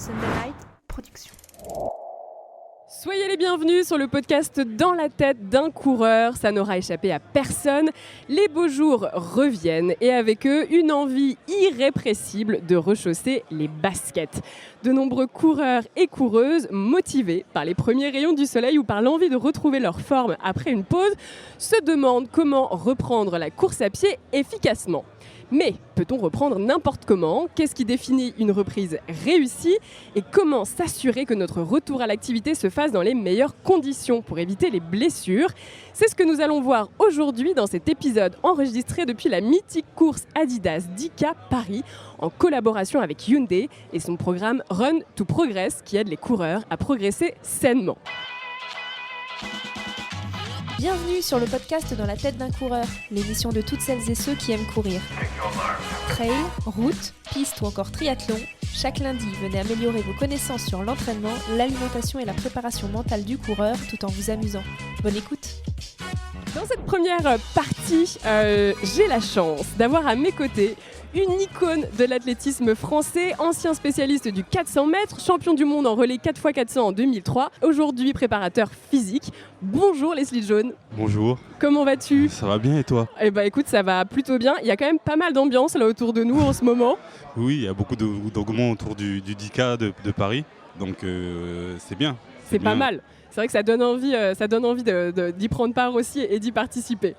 Sunday Night Production. Soyez les bienvenus sur le podcast Dans la tête d'un coureur. Ça n'aura échappé à personne. Les beaux jours reviennent et avec eux, une envie irrépressible de rechausser les baskets. De nombreux coureurs et coureuses, motivés par les premiers rayons du soleil ou par l'envie de retrouver leur forme après une pause, se demandent comment reprendre la course à pied efficacement. Mais peut-on reprendre n'importe comment ? Qu'est-ce qui définit une reprise réussie ? Et comment s'assurer que notre retour à l'activité se fasse dans les meilleures conditions pour éviter les blessures ? C'est ce que nous allons voir aujourd'hui dans cet épisode enregistré depuis la mythique course Adidas 10K Paris en collaboration avec Hyundai et son programme Run to Progress qui aide les coureurs à progresser sainement. Bienvenue sur le podcast Dans la tête d'un coureur, l'émission de toutes celles et ceux qui aiment courir. Trail, route, piste ou encore triathlon, chaque lundi, venez améliorer vos connaissances sur l'entraînement, l'alimentation et la préparation mentale du coureur tout en vous amusant. Bonne écoute. Dans cette première partie, j'ai la chance d'avoir à mes côtés une icône de l'athlétisme français, ancien spécialiste du 400 mètres, champion du monde en relais 4x400 en 2003, aujourd'hui préparateur physique. Bonjour Leslie Jones. Bonjour. Comment vas-tu ? Ça va bien et toi ? Eh ben écoute, ça va plutôt bien. Il y a quand même pas mal d'ambiance là autour de nous en ce moment. Oui, il y a beaucoup d'engouement autour du 10K de Paris, donc c'est bien. C'est pas mal. C'est vrai que ça donne envie d'y prendre part aussi et d'y participer.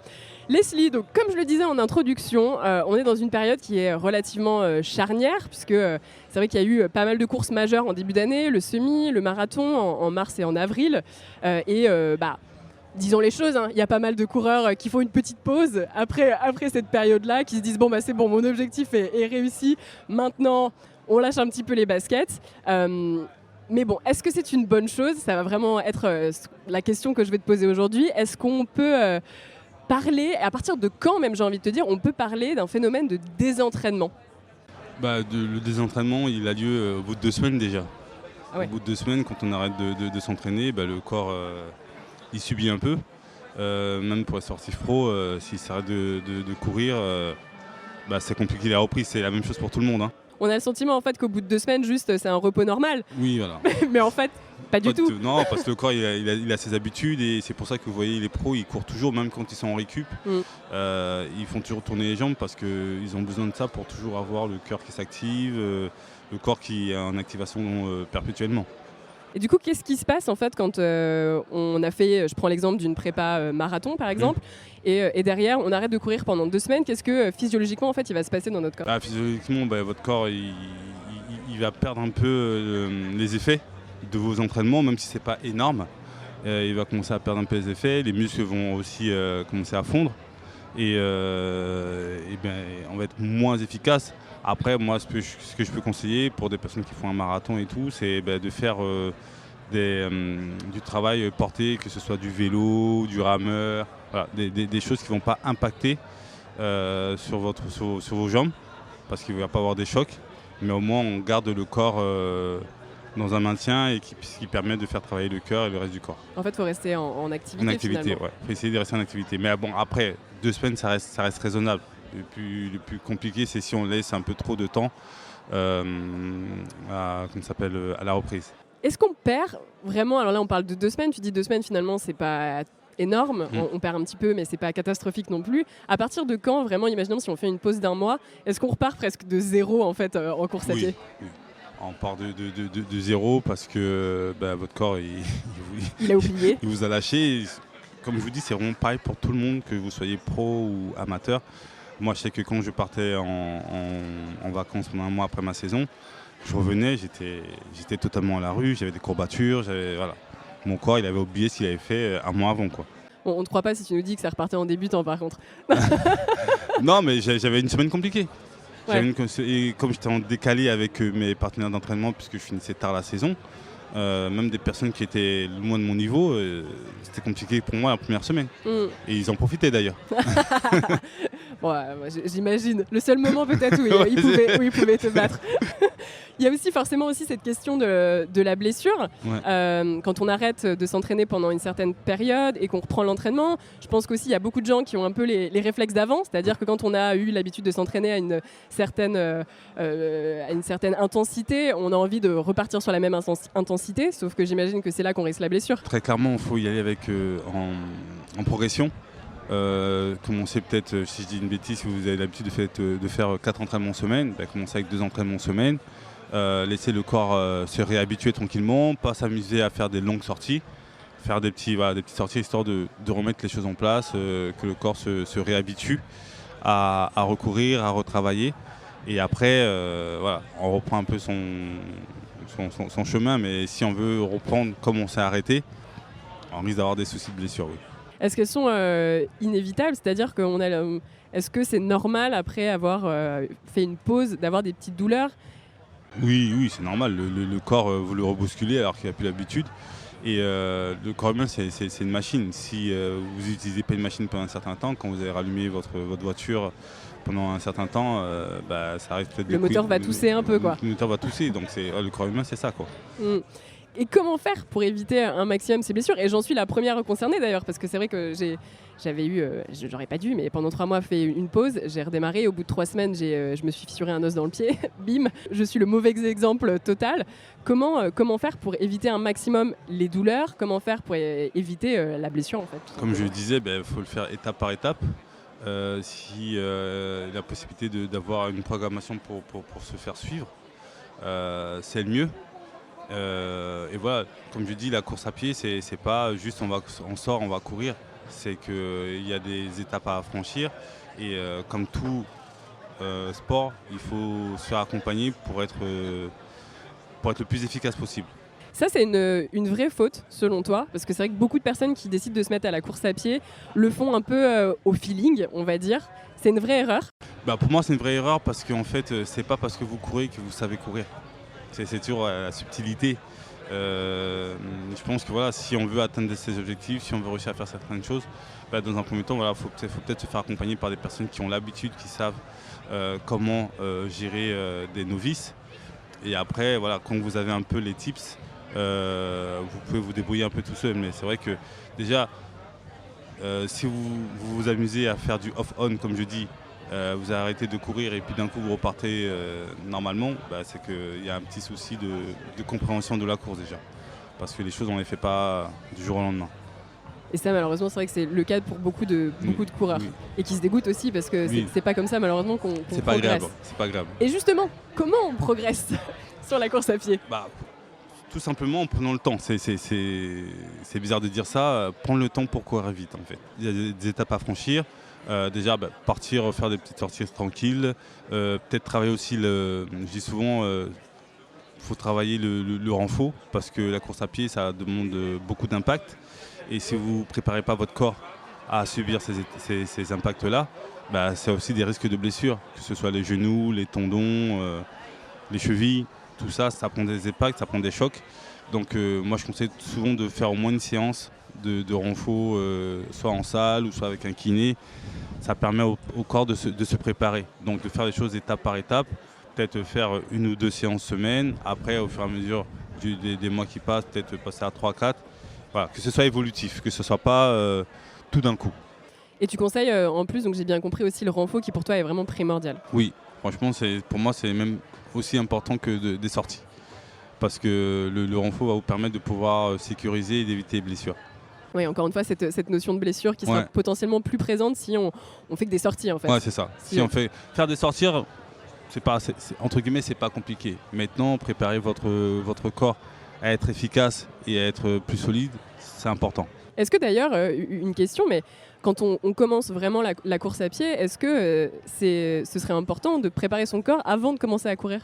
Leslie, donc, comme je le disais en introduction, on est dans une période qui est relativement charnière, puisque c'est vrai qu'il y a eu pas mal de courses majeures en début d'année, le semi, le marathon en mars et en avril. Disons les choses, il y a pas mal de coureurs qui font une petite pause après cette période-là, qui se disent bon, c'est bon, mon objectif est réussi, maintenant on lâche un petit peu les baskets. Mais bon, est-ce que c'est une bonne chose ? Ça va vraiment être la question que je vais te poser aujourd'hui. Est-ce qu'on peut parler, à partir de quand même, j'ai envie de te dire, on peut parler d'un phénomène de désentraînement ? Le désentraînement, il a lieu au bout de 2 semaines déjà. Ah ouais. Au bout de 2 semaines, quand on arrête de s'entraîner, le corps il subit un peu. Même pour les sportifs pro, s'ils s'arrêtent de courir, c'est compliqué la reprise. C'est la même chose pour tout le monde. On a le sentiment en fait qu'au bout de 2 semaines, juste c'est un repos normal. Oui, voilà. Mais en fait, pas du tout. Non, parce que le corps il a ses habitudes et c'est pour ça que vous voyez les pros, ils courent toujours, même quand ils sont en récup. Ils font toujours tourner les jambes parce qu'ils ont besoin de ça pour toujours avoir le cœur qui s'active, le corps qui est en activation perpétuellement. Et du coup, qu'est-ce qui se passe en fait quand on a fait, je prends l'exemple d'une prépa marathon par exemple, et derrière on arrête de courir pendant 2 semaines, qu'est-ce que physiologiquement en fait il va se passer dans notre corps ? Physiologiquement, votre corps il va perdre un peu les effets de vos entraînements, même si c'est pas énorme. Il va commencer à perdre un peu les effets, les muscles vont aussi commencer à fondre et on va être moins efficace. Après, moi, ce que je peux conseiller pour des personnes qui font un marathon et tout, c'est de faire du travail porté, que ce soit du vélo, du rameur, voilà, des choses qui ne vont pas impacter sur vos jambes, parce qu'il ne va pas avoir des chocs, mais au moins on garde le corps dans un maintien et qui permet de faire travailler le cœur et le reste du corps. En fait, il faut rester en activité. En activité, finalement. ouais. Il faut essayer de rester en activité. Mais bon, après, 2 semaines, ça reste raisonnable. Le plus compliqué, c'est si on laisse un peu trop de temps à la reprise. Est-ce qu'on perd vraiment ? Alors là, on parle de 2 semaines. Tu dis 2 semaines, finalement, c'est pas énorme. On perd un petit peu, mais c'est pas catastrophique non plus. À partir de quand, vraiment, imaginons si on fait une pause d'1 mois, est-ce qu'on repart presque de zéro en fait en course à pied ? Oui. On part de zéro parce que votre corps, il a oublié. Il vous a lâché. Comme je vous dis, c'est vraiment pareil pour tout le monde, que vous soyez pro ou amateur. Moi, je sais que quand je partais en vacances pendant 1 mois après ma saison, je revenais, j'étais totalement à la rue, j'avais des courbatures, voilà. Mon corps, il avait oublié ce qu'il avait fait 1 mois avant, quoi. Bon, on ne te croit pas si tu nous dis que ça repartait en débutant, par contre. Non, mais j'avais une semaine compliquée. Ouais. Et comme j'étais en décalé avec mes partenaires d'entraînement, puisque je finissais tard la saison, même des personnes qui étaient loin de mon niveau, c'était compliqué pour moi la première semaine. Et ils en profitaient d'ailleurs. Bon, j'imagine. Le seul moment peut-être où ils pouvaient te battre. Il y a aussi forcément aussi cette question de la blessure. Ouais. Quand on arrête de s'entraîner pendant une certaine période et qu'on reprend l'entraînement, je pense qu'aussi il y a beaucoup de gens qui ont un peu les réflexes d'avant, c'est-à-dire que quand on a eu l'habitude de s'entraîner à une certaine intensité, on a envie de repartir sur la même intensité, sauf que j'imagine que c'est là qu'on risque la blessure. Très clairement, il faut y aller avec en progression. Commencer peut-être, si je dis une bêtise, si vous avez l'habitude de faire 4 entraînements semaine, commencer avec 2 entraînements semaine. Laisser le corps se réhabituer tranquillement, pas s'amuser à faire des longues sorties, faire des petites sorties histoire de remettre les choses en place, que le corps se réhabitue à recourir, à retravailler. Et après, on reprend un peu son chemin, mais si on veut reprendre comme on s'est arrêté, on risque d'avoir des soucis de blessure. Oui. Est-ce qu'elles sont inévitables ? C'est-à-dire est-ce que c'est normal après avoir fait une pause d'avoir des petites douleurs ? Oui, c'est normal. Le corps, vous le rebousculez alors qu'il n'a plus l'habitude. Et le corps humain, c'est une machine. Si vous n'utilisez pas une machine pendant un certain temps, quand vous avez rallumé votre voiture pendant un certain temps, ça arrive peut-être... Le moteur va tousser un peu, quoi. Le moteur va tousser, donc le corps humain, c'est ça, quoi. Et comment faire pour éviter un maximum ces blessures ? Et j'en suis la première concernée d'ailleurs, parce que c'est vrai que j'avais eu, j'aurais pas dû, mais pendant 3 mois fait une pause, j'ai redémarré, au bout de 3 semaines, je me suis fissuré un os dans le pied, bim, je suis le mauvais exemple total. Comment faire pour éviter un maximum les douleurs ? Comment faire pour éviter la blessure en fait ? Comme je le disais, faut le faire étape par étape. Si la possibilité d'avoir une programmation pour se faire suivre, c'est le mieux. Et voilà, comme je dis, la course à pied, c'est pas juste on sort, on va courir. C'est qu'il y a des étapes à franchir. Et comme tout sport, il faut se faire accompagner pour être le plus efficace possible. Ça, c'est une vraie faute, selon toi, parce que c'est vrai que beaucoup de personnes qui décident de se mettre à la course à pied le font un peu au feeling, on va dire. C'est une vraie erreur ? Pour moi, c'est une vraie erreur parce qu'en fait, c'est pas parce que vous courez que vous savez courir. C'est toujours la subtilité. Je pense que si on veut atteindre ses objectifs, si on veut réussir à faire certaines choses, dans un premier temps, faut peut-être se faire accompagner par des personnes qui ont l'habitude, qui savent comment gérer des novices. Et après, quand vous avez un peu les tips, vous pouvez vous débrouiller un peu tout seul. Mais c'est vrai que déjà, si vous vous amusez à faire du off-on, comme je dis, vous arrêtez de courir et puis d'un coup vous repartez normalement, c'est qu'il y a un petit souci de compréhension de la course déjà. Parce que les choses on ne les fait pas du jour au lendemain. Et ça malheureusement c'est vrai que c'est le cas pour beaucoup de coureurs. Oui. Et qui se dégoûtent aussi parce que c'est pas comme ça malheureusement qu'on progresse. C'est pas grave. Et justement, comment on progresse sur la course à pied ? Tout simplement en prenant le temps. C'est bizarre de dire ça, prendre le temps pour courir vite en fait. Il y a des étapes à franchir. Déjà partir faire des petites sorties tranquilles, peut-être travailler aussi je dis souvent faut travailler le renfort parce que la course à pied ça demande beaucoup d'impact et si vous ne préparez pas votre corps à subir ces impacts là, c'est aussi des risques de blessures, que ce soit les genoux, les tendons, les chevilles, tout ça prend des impacts, ça prend des chocs. Donc moi je conseille souvent de faire au moins une séance de renfort, soit en salle ou soit avec un kiné. Ça permet au corps de se préparer, donc de faire les choses étape par étape, peut-être faire 1 ou 2 séances semaine, après au fur et à mesure des mois qui passent, peut-être passer à 3-4, voilà, que ce soit évolutif, que ce ne soit pas tout d'un coup. Et tu conseilles en plus, donc j'ai bien compris aussi le renfort qui pour toi est vraiment primordial. Oui, franchement pour moi c'est même aussi important que des sorties, parce que le renfort va vous permettre de pouvoir sécuriser et d'éviter les blessures. Oui, encore une fois, cette notion de blessure qui sera potentiellement plus présente si on fait que des sorties en fait. Ouais, c'est ça. Si on fait faire des sorties, entre guillemets, c'est pas compliqué. Maintenant, préparer votre corps à être efficace et à être plus solide, c'est important. Est-ce que d'ailleurs, une question, mais quand on commence vraiment la course à pied, est-ce que ce serait important de préparer son corps avant de commencer à courir ?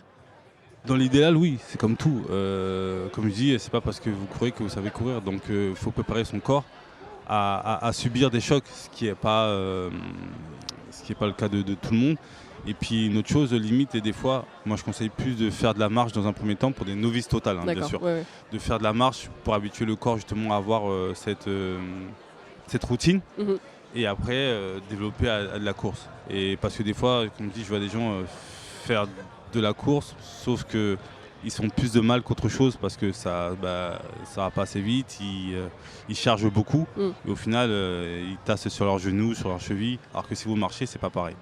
Dans l'idéal, oui, c'est comme tout. Comme je dis, c'est pas parce que vous courez que vous savez courir. Donc, il faut préparer son corps à subir des chocs, ce qui n'est pas le cas de tout le monde. Et puis, une autre chose, limite, et des fois, moi, je conseille plus de faire de la marche dans un premier temps pour des novices totales, bien sûr. Ouais. De faire de la marche pour habituer le corps justement à avoir cette routine. Mm-hmm. Et après, développer à de la course. Et parce que des fois, comme je dis, je vois des gens faire de la course, sauf que ils sont plus de mal qu'autre chose parce que ça va pas assez vite, ils chargent beaucoup et au final ils tassent sur leurs genoux, sur leurs chevilles, alors que si vous marchez, c'est pas pareil.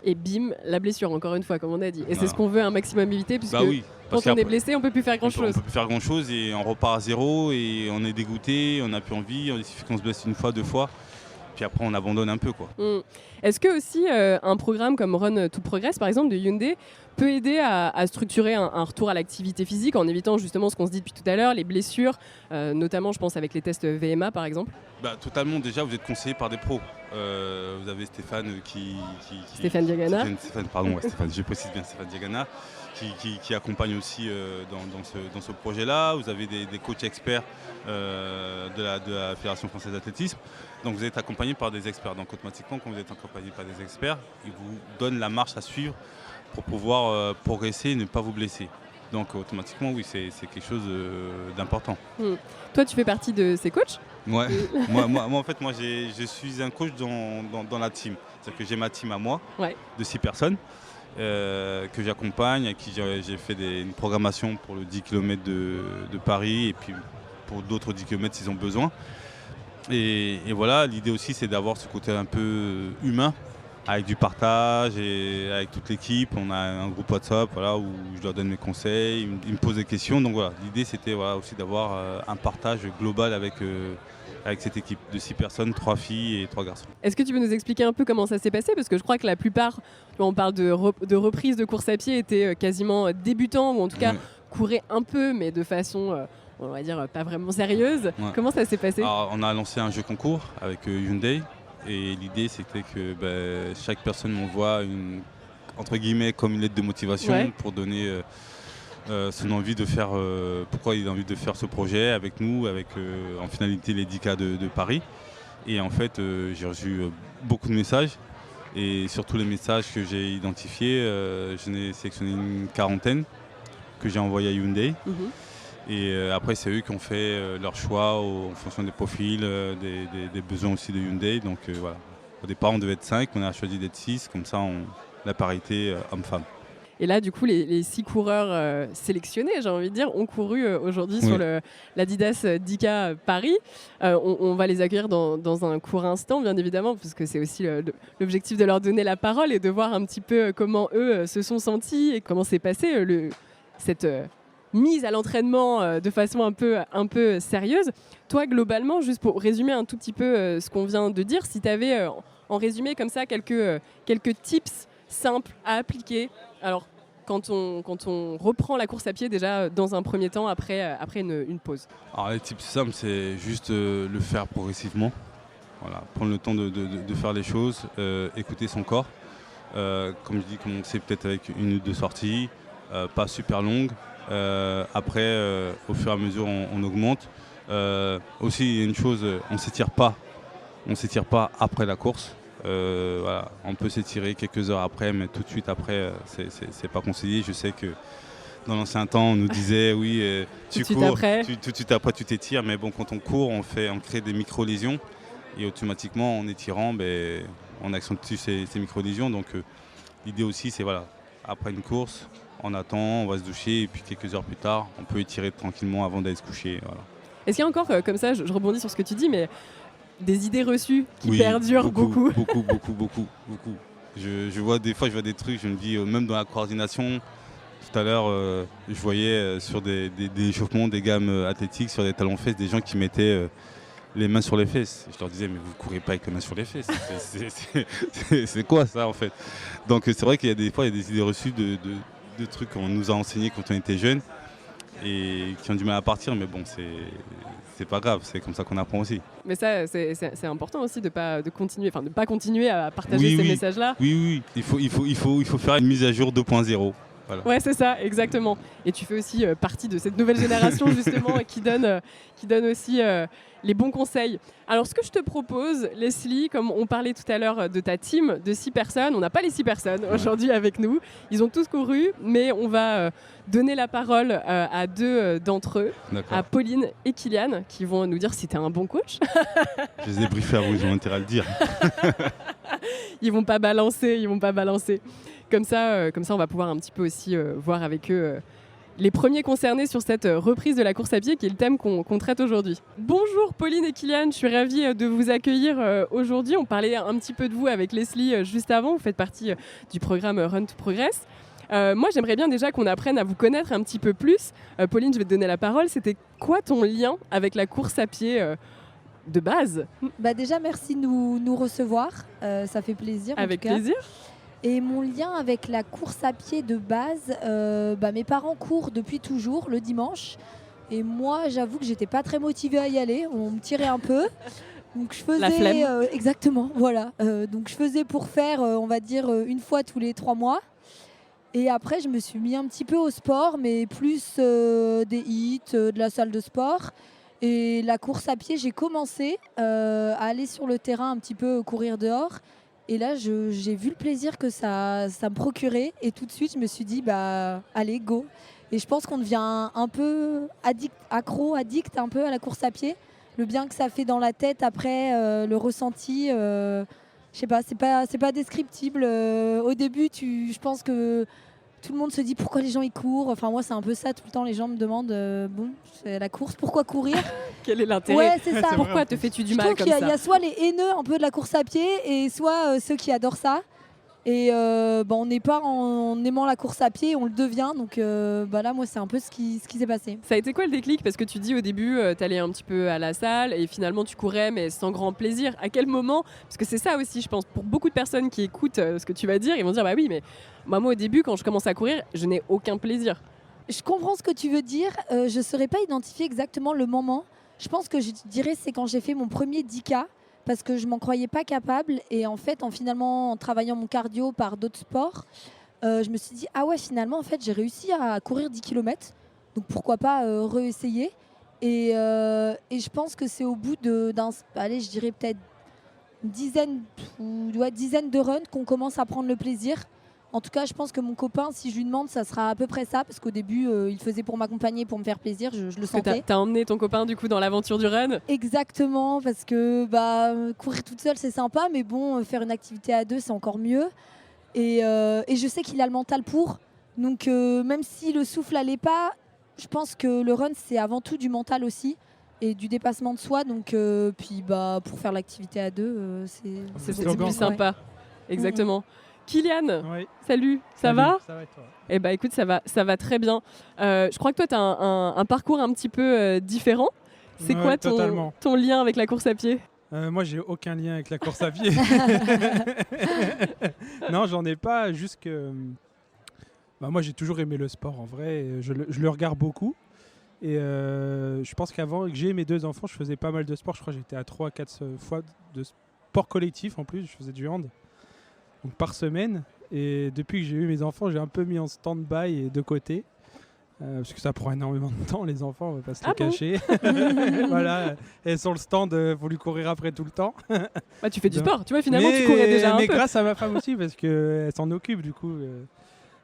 Et bim, la blessure, encore une fois, comme on a dit. Et Voilà. C'est ce qu'on veut un maximum éviter, puisque quand on est blessé, on peut plus faire grand-chose. On peut plus faire grand-chose et on repart à zéro et on est dégoûté, on n'a plus envie, il suffit qu'on se blesse une fois, deux fois, puis après on abandonne un peu, quoi. Est-ce que aussi un programme comme Run to Progress, par exemple, de Hyundai, peut aider à structurer un retour à l'activité physique en évitant justement ce qu'on se dit depuis tout à l'heure, les blessures, notamment je pense avec les tests VMA par exemple? Totalement, déjà vous êtes conseillé par des pros. Vous avez Stéphane Stéphane Diagana. Stéphane, je précise bien Stéphane Diagana qui accompagne aussi dans ce projet-là. Vous avez des coachs experts de la Fédération française d'athlétisme. Donc vous êtes accompagné par des experts. Donc automatiquement, quand vous êtes accompagné par des experts, ils vous donnent la marche à suivre pour pouvoir progresser et ne pas vous blesser. Donc automatiquement, oui, c'est quelque chose d'important. Toi, tu fais partie de ces coachs? Ouais. moi, en fait, je suis un coach dans la team. C'est-à-dire que j'ai ma team à moi, de 6 personnes, que j'accompagne, à qui j'ai fait une programmation pour le 10 km de Paris et puis pour d'autres 10 km s'ils ont besoin. Et voilà, l'idée aussi, c'est d'avoir ce côté un peu humain, avec du partage et avec toute l'équipe. On a un groupe WhatsApp où je leur donne mes conseils, ils me posent des questions. Donc voilà, l'idée c'était aussi d'avoir un partage global avec cette équipe de 6 personnes, 3 filles et 3 garçons. Est-ce que tu peux nous expliquer un peu comment ça s'est passé? Parce que je crois que la plupart, quand on parle de reprise de course à pied, étaient quasiment débutants ou en tout cas couraient un peu mais de façon... on va dire pas vraiment sérieuse. Comment ça s'est passé? Alors, on a lancé un jeu concours avec Hyundai et l'idée c'était que chaque personne m'envoie entre guillemets comme une lettre de motivation pour donner son envie de faire pourquoi il a envie de faire ce projet avec nous, avec en finalité les 10K de Paris. Et en fait j'ai reçu beaucoup de messages et sur tous les messages que j'ai identifiés, j'en ai sélectionné une quarantaine que j'ai envoyé à Hyundai. Et après, c'est eux qui ont fait leur choix en fonction des profils, des besoins aussi de Hyundai. Donc voilà. Au départ, on devait être 5, on a choisi d'être 6, comme ça, la parité homme-femme. Et là, du coup, les 6 coureurs sélectionnés, j'ai envie de dire, ont couru aujourd'hui sur l'Adidas 10K Paris. On va les accueillir dans un court instant, bien évidemment, parce que c'est aussi l'objectif de leur donner la parole et de voir un petit peu comment eux se sont sentis et comment s'est passé cette... mise à l'entraînement de façon un peu sérieuse. Toi, globalement, juste pour résumer un tout petit peu ce qu'on vient de dire, si tu avais en résumé comme ça quelques tips simples à appliquer, alors quand on reprend la course à pied déjà dans un premier temps après une pause. Alors les tips simples, c'est juste le faire progressivement. Voilà, prendre le temps de faire les choses, écouter son corps. Comme je dis, commencer peut-être avec 1 ou 2 sorties, pas super longues. Après, au fur et à mesure, on augmente. Aussi, il y a une chose, on s'étire pas après la course. On peut s'étirer quelques heures après, mais tout de suite après, c'est pas conseillé. Je sais que dans l'ancien temps, on nous disait tu cours, tout de suite après tu t'étires, mais bon, quand on court, on crée des micro-lésions et automatiquement, en étirant, on accentue ces micro-lésions. Donc, l'idée aussi, c'est après une course, on attend, on va se doucher et puis quelques heures plus tard, on peut étirer tranquillement avant d'aller se coucher. Voilà. Est-ce qu'il y a encore, comme ça, je rebondis sur ce que tu dis, mais des idées reçues qui perdurent beaucoup? Beaucoup. Je vois des trucs, je me dis, même dans la coordination, tout à l'heure, je voyais sur des échauffements, des gammes athlétiques, sur des talons-fesses, des gens qui mettaient les mains sur les fesses. Je leur disais, mais vous ne courez pas avec les mains sur les fesses. C'est quoi ça en fait? Donc c'est vrai qu'il y a des fois, il y a des idées reçues de trucs qu'on nous a enseignés quand on était jeunes et qui ont du mal à partir, mais bon, c'est pas grave, c'est comme ça qu'on apprend aussi. Mais ça, c'est important aussi de pas continuer à partager ces messages-là. Oui, il faut faire une mise à jour 2.0. Voilà. Ouais, c'est ça, exactement. Et tu fais aussi partie de cette nouvelle génération justement qui donne aussi les bons conseils. Alors, ce que je te propose, Leslie, comme on parlait tout à l'heure de ta team de 6 personnes, on n'a pas les 6 personnes aujourd'hui avec nous. Ils ont tous couru, mais on va donner la parole à 2 d'entre eux, à Pauline et Kylian, qui vont nous dire si tu es un bon coach. Je les ai briefés avant, ils ont intérêt à le dire. Ils vont pas balancer. Comme ça, on va pouvoir un petit peu aussi voir avec eux les premiers concernés sur cette reprise de la course à pied qui est le thème qu'on traite aujourd'hui. Bonjour Pauline et Kylian, je suis ravie de vous accueillir aujourd'hui. On parlait un petit peu de vous avec Leslie juste avant, vous faites partie du programme Run to Progress. Moi j'aimerais bien déjà qu'on apprenne à vous connaître un petit peu plus. Pauline, je vais te donner la parole, c'était quoi ton lien avec la course à pied de base? Déjà merci de nous recevoir, ça fait plaisir. Avec plaisir. Et mon lien avec la course à pied de base, mes parents courent depuis toujours le dimanche. Et moi, j'avoue que j'étais pas très motivée à y aller. On me tirait un peu. Donc je faisais la flemme. Exactement, voilà. Donc je faisais pour faire, on va dire, une fois tous les 3 mois. Et après, je me suis mis un petit peu au sport, mais plus des hits, de la salle de sport. Et la course à pied, j'ai commencé à aller sur le terrain un petit peu courir dehors. Et là, j'ai vu le plaisir que ça me procurait. Et tout de suite, je me suis dit, allez, go. Et je pense qu'on devient un peu addict un peu à la course à pied. Le bien que ça fait dans la tête après, le ressenti, je sais pas, c'est pas descriptible. Au début, je pense que tout le monde se dit pourquoi les gens y courent. Enfin, moi, c'est un peu ça. Tout le temps, les gens me demandent c'est la course, pourquoi courir? Quel est l'intérêt? Ouais, c'est ça. Pourquoi te fais-tu du mal comme ça? Il y a soit les haineux un peu de la course à pied et soit ceux qui adorent ça. Et on n'est pas en aimant la course à pied, on le devient. Donc là, moi, c'est un peu ce qui s'est passé. Ça a été quoi le déclic? Parce que tu dis au début, tu allais un petit peu à la salle et finalement tu courais, mais sans grand plaisir. À quel moment? Parce que c'est ça aussi, je pense, pour beaucoup de personnes qui écoutent ce que tu vas dire, ils vont dire, bah oui, mais moi au début, quand je commence à courir, je n'ai aucun plaisir. Je comprends ce que tu veux dire. Je ne saurais pas identifier exactement le moment. Je pense que je dirais c'est quand j'ai fait mon premier 10K. Parce que je m'en croyais pas capable. Et en fait, en travaillant mon cardio par d'autres sports, je me suis dit, ah ouais, finalement, en fait, j'ai réussi à courir 10 km. Donc pourquoi pas réessayer. Et je pense que c'est au bout je dirais peut-être dizaine de runs qu'on commence à prendre le plaisir. En tout cas, je pense que mon copain, si je lui demande, ça sera à peu près ça. Parce qu'au début, il faisait pour m'accompagner, pour me faire plaisir. Je le sentais. T'as emmené ton copain, du coup, dans l'aventure du run? Exactement, parce que courir toute seule, c'est sympa. Mais bon, faire une activité à deux, c'est encore mieux. Et je sais qu'il a le mental pour. Donc, même si le souffle n'allait pas, je pense que le run, c'est avant tout du mental aussi. Et du dépassement de soi. Donc, pour faire l'activité à deux, c'est plus sympa. Ouais. Exactement. Kylian, oui. Salut, ça va? Ça va et toi? Eh ben écoute, ça va très bien. Je crois que toi, tu as un parcours un petit peu différent. C'est quoi ton lien avec la course à pied? Moi, j'ai aucun lien avec la course à pied. Non, j'en ai pas. Juste que moi, j'ai toujours aimé le sport en vrai. Je le regarde beaucoup. Et je pense qu'avant que j'ai mes 2 enfants, je faisais pas mal de sport. Je crois que j'étais à 3-4 fois de sport collectif en plus. Je faisais du hand. Donc par semaine, et depuis que j'ai eu mes enfants, j'ai un peu mis en stand-by et de côté, parce que ça prend énormément de temps, les enfants, on va pas se le cacher. Voilà, et sur le stand, faut lui courir après tout le temps. Tu fais du sport, tu vois, finalement tu courais déjà un peu. Mais grâce à ma femme aussi, parce qu'elle s'en occupe du coup.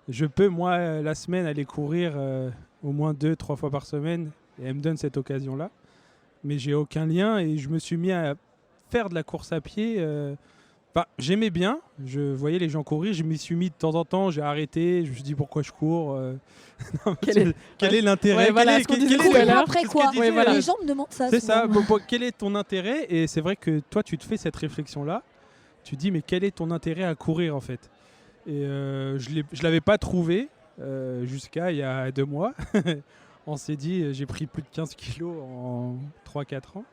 Je peux, moi, la semaine, aller courir au moins 2-3 fois par semaine, et elle me donne cette occasion-là. Mais j'ai aucun lien, et je me suis mis à faire de la course à pied. J'aimais bien, je voyais les gens courir, je m'y suis mis de temps en temps, j'ai arrêté, je me suis dit pourquoi je cours. Quel est l'intérêt? Ouais, voilà, après quoi? Les gens me demandent ça. C'est ça, quel est ton intérêt? Et c'est vrai que toi tu te fais cette réflexion-là, tu te dis mais quel est ton intérêt à courir en fait? Et je l'avais pas trouvé jusqu'à il y a 2 mois. On s'est dit, j'ai pris plus de 15 kilos en 3-4 ans.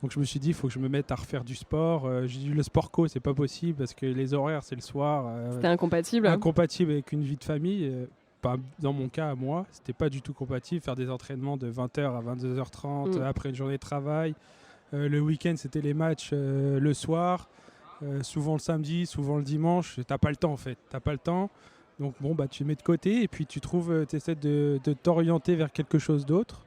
Donc je me suis dit, il faut que je me mette à refaire du sport. J'ai dit, le sport co, c'est pas possible parce que les horaires, c'est le soir. C'était incompatible. Incompatible avec une vie de famille. Pas dans mon cas, à moi, c'était pas du tout compatible. Faire des entraînements de 20h à 22h30 après une journée de travail. Le week-end, c'était les matchs le soir. Souvent le samedi, souvent le dimanche. T'as pas le temps en fait. T'as pas le temps. Donc tu mets de côté et puis tu essaies de t'orienter vers quelque chose d'autre.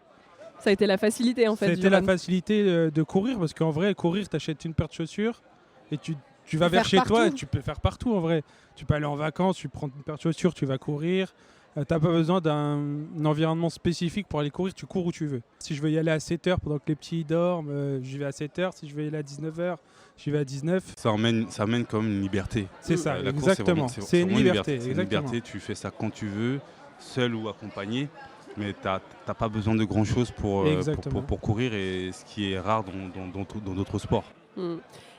Ça a été la facilité en fait. Ça a été la facilité de courir parce qu'en vrai, courir, t'achètes une paire de chaussures et tu vas vers chez toi et tu peux faire partout en vrai. Tu peux aller en vacances, tu prends une paire de chaussures, tu vas courir. T'as pas besoin d'un environnement spécifique pour aller courir, tu cours où tu veux. Si je veux y aller à 7h pendant que les petits dorment, j'y vais à 7h. Si je veux y aller à 19h, j'y vais à 19h. Ça amène comme une liberté. C'est ça, la exactement. Course, c'est une liberté. C'est une liberté, tu fais ça quand tu veux, seul ou accompagné, mais tu n'as pas besoin de grand-chose pour courir, et ce qui est rare dans d'autres sports.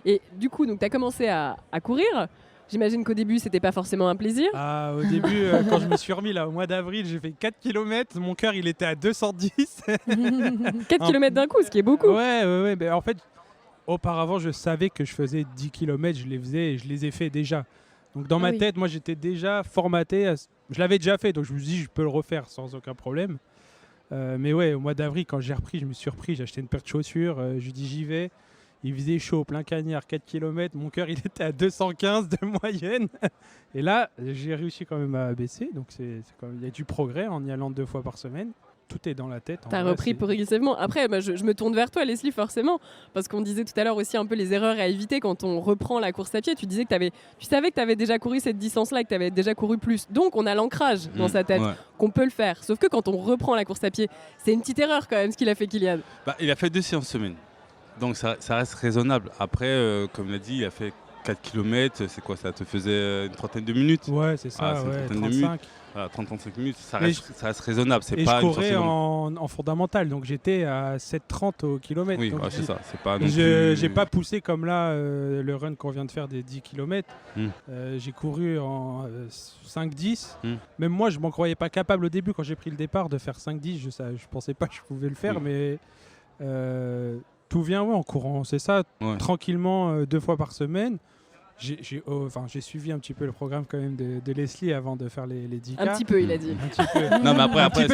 Et du coup, tu as commencé à courir. J'imagine qu'au début, c'était pas forcément un plaisir. Ah, au début, quand je me suis remis là, au mois d'avril, j'ai fait 4 km. Mon cœur, il était à 210. 4 km d'un coup, ce qui est beaucoup. Ouais. Mais en fait, auparavant, je savais que je faisais 10 km. Je les faisais et je les ai fait déjà. Donc dans ma tête, moi, j'étais déjà formaté. Je l'avais déjà fait, donc je me suis dit, je peux le refaire sans aucun problème. Mais ouais, au mois d'avril, quand j'ai repris, je me suis repris. J'ai acheté une paire de chaussures. Je dis, j'y vais. Il faisait chaud, plein cagnard, 4 km. Mon cœur, il était à 215 de moyenne. Et là, j'ai réussi quand même à baisser. Donc, il y a du progrès en y allant 2 fois par semaine. Tout est dans la tête. Tu as repris progressivement. Après, je me tourne vers toi, Leslie, forcément. Parce qu'on disait tout à l'heure aussi un peu les erreurs à éviter quand on reprend la course à pied. Tu disais que tu savais que tu avais déjà couru cette distance-là et que tu avais déjà couru plus. Donc, on a l'ancrage dans sa tête qu'on peut le faire. Sauf que quand on reprend la course à pied, c'est une petite erreur quand même ce qu'il a fait, Kylian. Il a fait 2 séances semaine. Donc ça reste raisonnable. Après, comme l'a dit, il a fait 4 km, c'est quoi, ça te faisait une trentaine de minutes? Ouais, c'est ça, c'est 35. Voilà, 30-35 minutes, ça reste raisonnable. C'est et pas je courais en fondamental, donc j'étais à 7,30 au kilomètre. Oui, c'est ça. C'est pas non j'ai pas poussé comme là le run qu'on vient de faire des 10 km. J'ai couru en 5-10. Même moi, je m'en croyais pas capable au début quand j'ai pris le départ de faire 5-10. Je pensais pas que je pouvais le faire, mais... tout vient en courant, c'est ça, tranquillement 2 fois par semaine. J'ai suivi un petit peu le programme quand même de Leslie avant de faire les 10K. Un petit peu, il a dit. Un petit peu. Non, mais après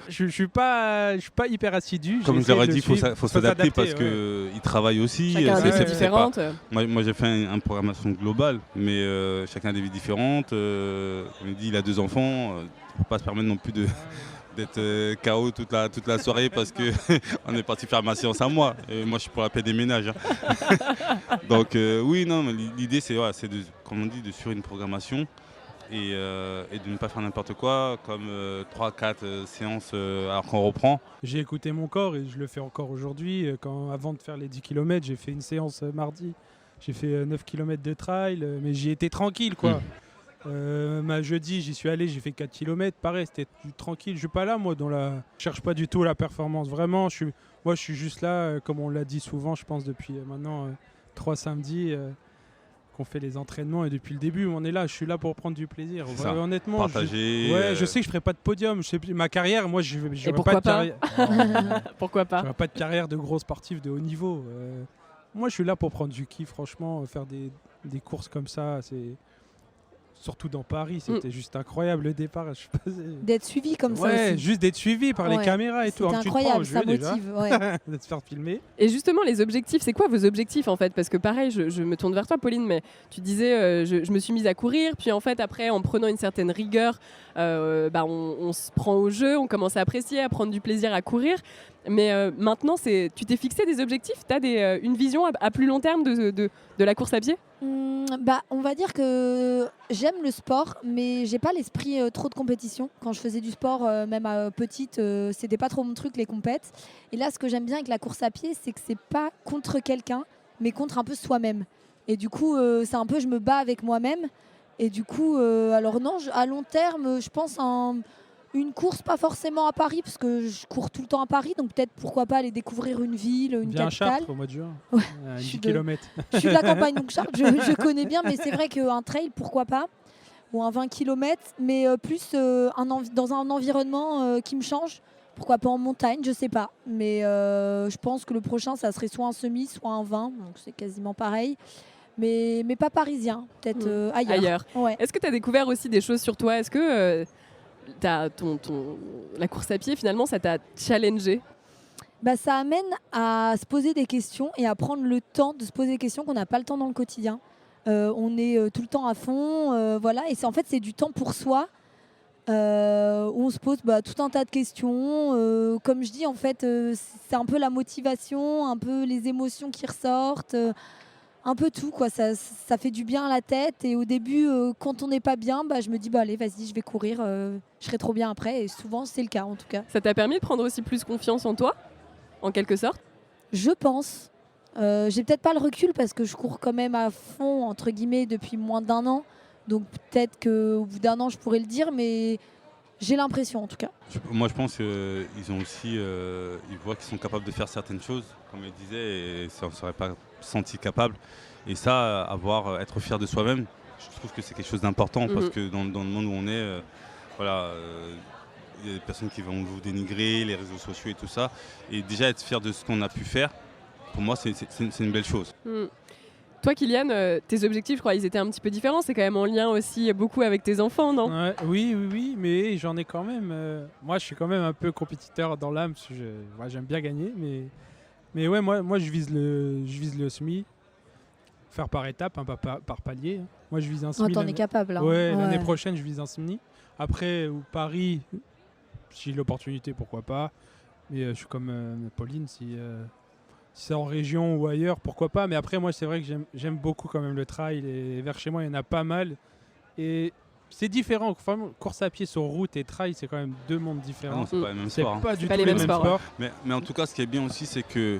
je suis pas hyper assidu. Comme je leur ai dit, il faut s'adapter parce qu'ils travaillent aussi. Chacun a des vies différentes. Moi, j'ai fait une programmation globale, mais chacun a des vies différentes. Comme il dit, il a 2 enfants. Il ne faut pas se permettre non plus d'être KO toute la soirée parce qu'on est parti faire ma séance à moi. Et moi, je suis pour la paix des ménages. Donc, mais l'idée, c'est comme on dit, de suivre une programmation et de ne pas faire n'importe quoi, comme 3-4 séances alors qu'on reprend. J'ai écouté mon corps et je le fais encore aujourd'hui. Avant de faire les 10 km, j'ai fait une séance mardi. J'ai fait 9 km de trail, mais j'y étais tranquille, quoi. Jeudi, j'y suis allé, j'ai fait 4 km. Pareil, c'était tranquille. Je suis pas là, moi, je cherche pas du tout la performance. Vraiment, je suis juste là, comme on l'a dit souvent, je pense, depuis maintenant 3 samedis qu'on fait les entraînements. Et depuis le début, on est là. Je suis là pour prendre du plaisir. Honnêtement, partager. Je sais que je ferai pas de podium. Ma carrière, moi, je n'aurai pas de carrière. Pourquoi pas? J'aurai pas de carrière de gros sportif de haut niveau. Moi, je suis là pour prendre du kiff, franchement. Faire des courses comme ça, c'est... Surtout dans Paris, c'était juste incroyable le départ. D'être suivi comme ça aussi. Juste d'être suivi par les caméras et tout. C'est incroyable, ça motive. De se faire filmer. Et justement, les objectifs, c'est quoi vos objectifs en fait? Parce que pareil, je me tourne vers toi, Pauline, mais tu disais, je me suis mise à courir, puis en fait, après, en prenant une certaine rigueur, on se prend au jeu, on commence à apprécier, à prendre du plaisir à courir. Mais maintenant, tu t'es fixé des objectifs? Tu as une vision à plus long terme de la course à pied? On va dire que j'aime le sport, mais j'ai pas l'esprit trop de compétition. Quand je faisais du sport, même à petite, c'était pas trop mon truc, les compètes. Et là, ce que j'aime bien avec la course à pied, c'est que c'est pas contre quelqu'un, mais contre un peu soi-même. Et du coup, c'est un peu, je me bats avec moi-même. Et du coup, alors non, à long terme, je pense une course, pas forcément à Paris, parce que je cours tout le temps à Paris, donc peut-être pourquoi pas aller découvrir une ville, une capitale. Chartres au mois de juin, 10 km. Je suis de la campagne, donc Chartres, je connais bien, mais c'est vrai qu'un trail, pourquoi pas, ou un 20 km, mais plus dans un environnement qui me change. Pourquoi pas en montagne, je sais pas. Mais je pense que le prochain, ça serait soit un semi, soit un 20, donc c'est quasiment pareil. Mais pas parisien, peut-être ailleurs. Ouais. Est-ce que tu as découvert aussi des choses sur toi? Est-ce que la course à pied, finalement, ça t'a challengé? Ça amène à se poser des questions et à prendre le temps de se poser des questions qu'on n'a pas le temps dans le quotidien. On est tout le temps à fond, voilà. Et en fait, c'est du temps pour soi. Où on se pose tout un tas de questions. Comme je dis, en fait, c'est un peu la motivation, un peu les émotions qui ressortent. Un peu tout, quoi. Ça fait du bien à la tête. Et au début, quand on n'est pas bien, je me dis allez, vas-y, je vais courir. Je serai trop bien après. Et souvent, c'est le cas, en tout cas. Ça t'a permis de prendre aussi plus confiance en toi, en quelque sorte? Je pense. J'ai peut-être pas le recul parce que je cours quand même à fond, entre guillemets, depuis moins d'1 an. Donc peut-être qu'au bout d'1 an, je pourrais le dire. Mais J'ai l'impression en tout cas. Moi, je pense qu'ils ont aussi, ils voient qu'ils sont capables de faire certaines choses, comme elle disait, et ça ne serait pas senti capable. Et ça, être fier de soi-même, je trouve que c'est quelque chose d'important parce que dans le monde où on est, il y a des personnes qui vont vous dénigrer, les réseaux sociaux et tout ça. Et déjà, être fier de ce qu'on a pu faire, pour moi, c'est une belle chose. Toi, Kylian, tes objectifs, je crois, ils étaient un petit peu différents. C'est quand même en lien aussi beaucoup avec tes enfants, non ? Ouais, oui, mais j'en ai quand même. Moi, je suis quand même un peu compétiteur dans l'âme, parce que j'aime bien gagner, mais ouais, moi, je vise le SMI, faire par étape, hein, pas par palier. Moi, je vise un SMI. T'en es capable. Hein. Ouais, l'année prochaine, je vise un SMI. Après, Paris, si j'ai l'opportunité, pourquoi pas. Mais je suis comme Pauline, si c'est en région ou ailleurs, pourquoi pas. Mais après, moi, c'est vrai que j'aime beaucoup quand même le trail. Et vers chez moi, il y en a pas mal. Et c'est différent. Enfin, course à pied sur route et trail, c'est quand même deux mondes différents. Non, c'est pas les mêmes sports. C'est pas du pas tout les mêmes sports. Mais en tout cas, ce qui est bien aussi, c'est que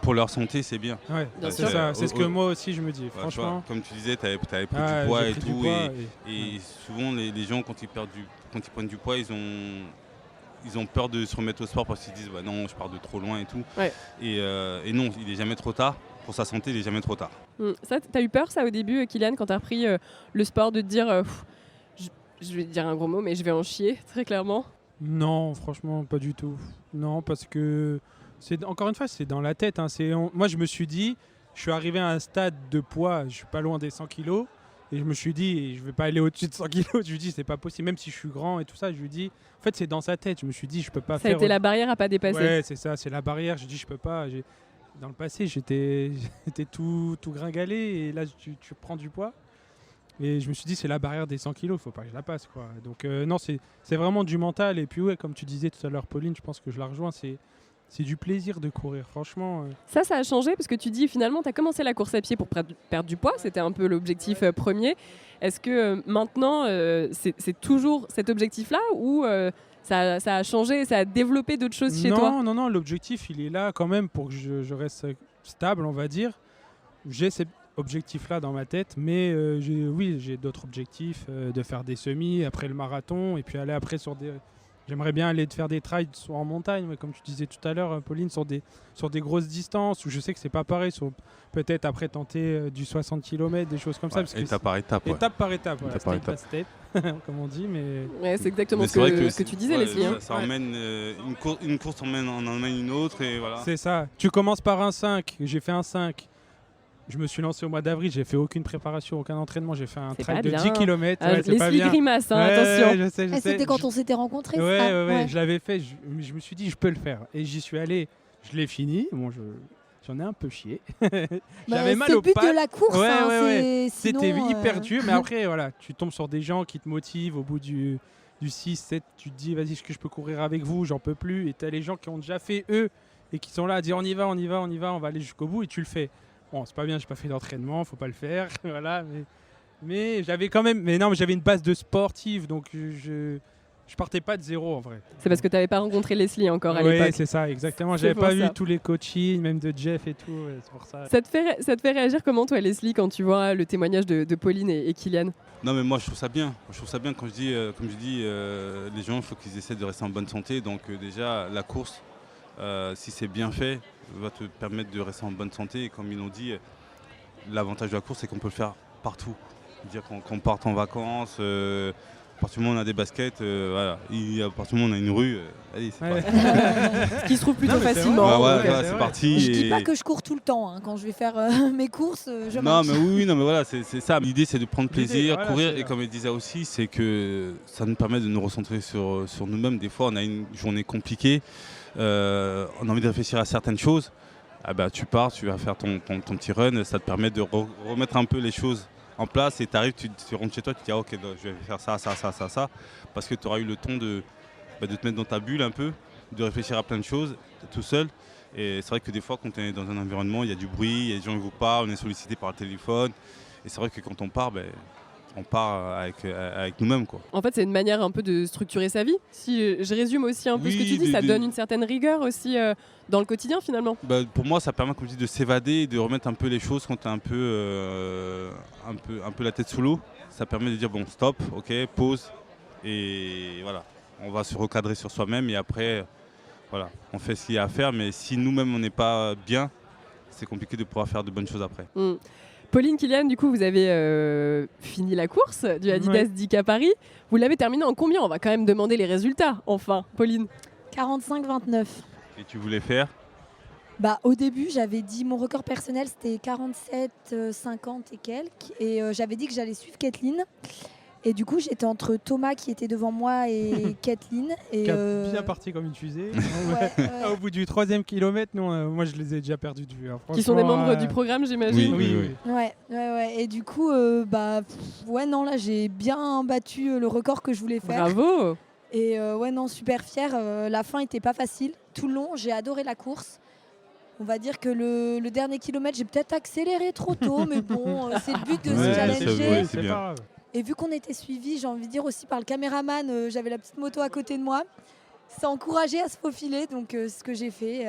pour leur santé, c'est bien. Ouais, Bien c'est sûr. ça. C'est ce que moi aussi, je me dis. Ouais, tu Franchement. vois, comme tu disais, tu avais pris du poids j'ai et pris du tout. poids Et souvent, les gens, quand ils prennent du poids, ils ont peur de se remettre au sport parce qu'ils se disent bah non, je pars de trop loin et tout. Ouais. Et non, il n'est jamais trop tard. Pour sa santé, il n'est jamais trop tard. Ça, t'as eu peur, ça, au début, Kylian, quand t'as repris le sport, de te dire, je vais dire un gros mot, mais je vais en chier, très clairement ? Non, franchement, pas du tout. Non, parce que encore une fois, c'est dans la tête. Hein. Moi, je me suis dit, je suis arrivé à un stade de poids, je suis pas loin des 100 kilos, et je me suis dit, je vais pas aller au-dessus de 100 kilos. Je lui dis, c'est pas possible, même si je suis grand et tout ça. Je lui dis, en fait, c'est dans sa tête. Je me suis dit, je peux pas Ça faire. a été la barrière à pas dépasser. Ouais, c'est ça, c'est la barrière. Je dis, je peux pas. Dans le passé, j'étais tout gringalé, et là, tu prends du poids. Et je me suis dit, c'est la barrière des 100 kilos, faut pas que je la passe, quoi. Donc non, c'est vraiment du mental. Et puis ouais, comme tu disais tout à l'heure, Pauline, je pense que je la rejoins, c'est du plaisir de courir, franchement. Ça a changé parce que tu dis finalement tu as commencé la course à pied pour perdre du poids, c'était un peu l'objectif premier. Est-ce que maintenant c'est toujours cet objectif-là ou ça a changé, ça a développé d'autres choses chez toi ? Non, l'objectif il est là quand même pour que je reste stable, on va dire. J'ai cet objectif-là dans ma tête, mais j'ai d'autres objectifs, de faire des semis, après le marathon, et puis aller après sur des... J'aimerais bien aller faire des trails soit en montagne, mais comme tu disais tout à l'heure, Pauline, sur des grosses distances, où je sais que c'est pas pareil, peut-être après tenter du 60 km, des choses comme ça. Parce étape par étape. Étape par étape, voilà, Étape par step by step, comme on dit. Mais ouais, c'est exactement mais ce que tu disais, ouais, Leslie. Ça emmène, une course en emmène une autre, et voilà. C'est ça. Tu commences par un 5, j'ai fait un 5. Je me suis lancé au mois d'avril, j'ai fait aucune préparation, aucun entraînement, j'ai fait un trail de 10 km. Ah, c'est pas bien. Grimace, hein, attention. Je sais. C'était quand on s'était rencontrés. Ouais, je l'avais fait, je me suis dit je peux le faire. Et j'y suis allé, je l'ai fini. Bon, j'en ai un peu chié. J'avais mal aux pattes. C'est le but de la course. Ouais. Sinon, c'était hyper dur, mais après, voilà, tu tombes sur des gens qui te motivent au bout du 6, 7, tu te dis vas-y, est-ce que je peux courir avec vous, j'en peux plus. Et tu as les gens qui ont déjà fait eux et qui sont là à dire on y va, on va aller jusqu'au bout, et tu le fais. Bon, c'est pas bien, j'ai pas fait d'entraînement, faut pas le faire, voilà. Mais j'avais quand même, mais j'avais une base de sportive, donc je partais pas de zéro en vrai. C'est parce que tu n'avais pas rencontré Leslie encore à l'époque. Oui, c'est ça, exactement. C'est J'avais pour pas ça. vu tous les coachings, même de Jeff et tout. Ouais, c'est pour ça. Ça te fait réagir comment, toi, Leslie, quand tu vois le témoignage de Pauline et Kylian ? Non, mais moi je trouve ça bien. Je trouve ça bien quand je dis, comme je dis, les gens, il faut qu'ils essaient de rester en bonne santé. Donc déjà, la course, si c'est bien fait, va te permettre de rester en bonne santé. Et comme ils l'ont dit, l'avantage de la course, c'est qu'on peut le faire partout. Dire qu'on parte en vacances, à partir du moment où on a des baskets, voilà. À partir du moment où on a une rue, allez, c'est parti. Ce qui se trouve plutôt Non, mais c'est facilement. vrai. Ouais, c'est c'est vrai. parti. Je dis pas que je cours tout le temps. Hein. Quand je vais faire mes courses, je Non, marche. mais oui, non, mais voilà, c'est ça. L'idée, c'est de prendre plaisir, Voilà, courir. c'est- Et comme elle disait aussi, c'est que ça nous permet de nous recentrer sur nous-mêmes. Des fois, on a une journée compliquée, on a envie de réfléchir à certaines choses. Ah bah, tu pars, tu vas faire ton petit run, ça te permet de remettre un peu les choses en place, et tu arrives, tu rentres chez toi, tu te dis ah, ok, je vais faire ça, parce que tu auras eu le temps de te mettre dans ta bulle un peu, de réfléchir à plein de choses tout seul. Et c'est vrai que des fois, quand on est dans un environnement, il y a du bruit, il y a des gens qui vous parlent, on est sollicité par le téléphone. Et c'est vrai que quand on part, on part avec nous-mêmes, quoi. En fait, c'est une manière un peu de structurer sa vie. Si je résume aussi un peu ce que tu dis, ça donne une certaine rigueur aussi dans le quotidien, finalement. Pour moi, ça permet, comme je dis, de s'évader et de remettre un peu les choses quand tu as un peu la tête sous l'eau. Ça permet de dire bon, stop, ok, pause, Et voilà, on va se recadrer sur soi-même et après, voilà, on fait ce qu'il y a à faire. Mais si nous-mêmes, on n'est pas bien, c'est compliqué de pouvoir faire de bonnes choses après. Pauline, Kylian, du coup, vous avez fini la course du Adidas 10K Paris. Vous l'avez terminé en combien? On va quand même demander les résultats, enfin, Pauline. 45-29. Et tu voulais faire? Au début, j'avais dit mon record personnel, c'était 47-50 et quelques. Et j'avais dit que j'allais suivre Kathleen. Et du coup, j'étais entre Thomas qui était devant moi et Kathleen. Et Qui a bien parti comme une fusée. Au bout du 3e kilomètre, non, moi je les ai déjà perdus de vue. Hein. Qui sont des membres du programme, j'imagine. Oui. Ouais. Et du coup, là, j'ai bien battu le record que je voulais faire. Bravo. Et super fière. La fin n'était pas facile. Tout le long, j'ai adoré la course. On va dire que le dernier kilomètre, j'ai peut-être accéléré trop tôt, mais bon, c'est le but de se challenger. C'est pas grave. Et vu qu'on était suivis, j'ai envie de dire aussi par le caméraman, j'avais la petite moto à côté de moi. Ça a encouragé à se faufiler, donc ce que j'ai fait.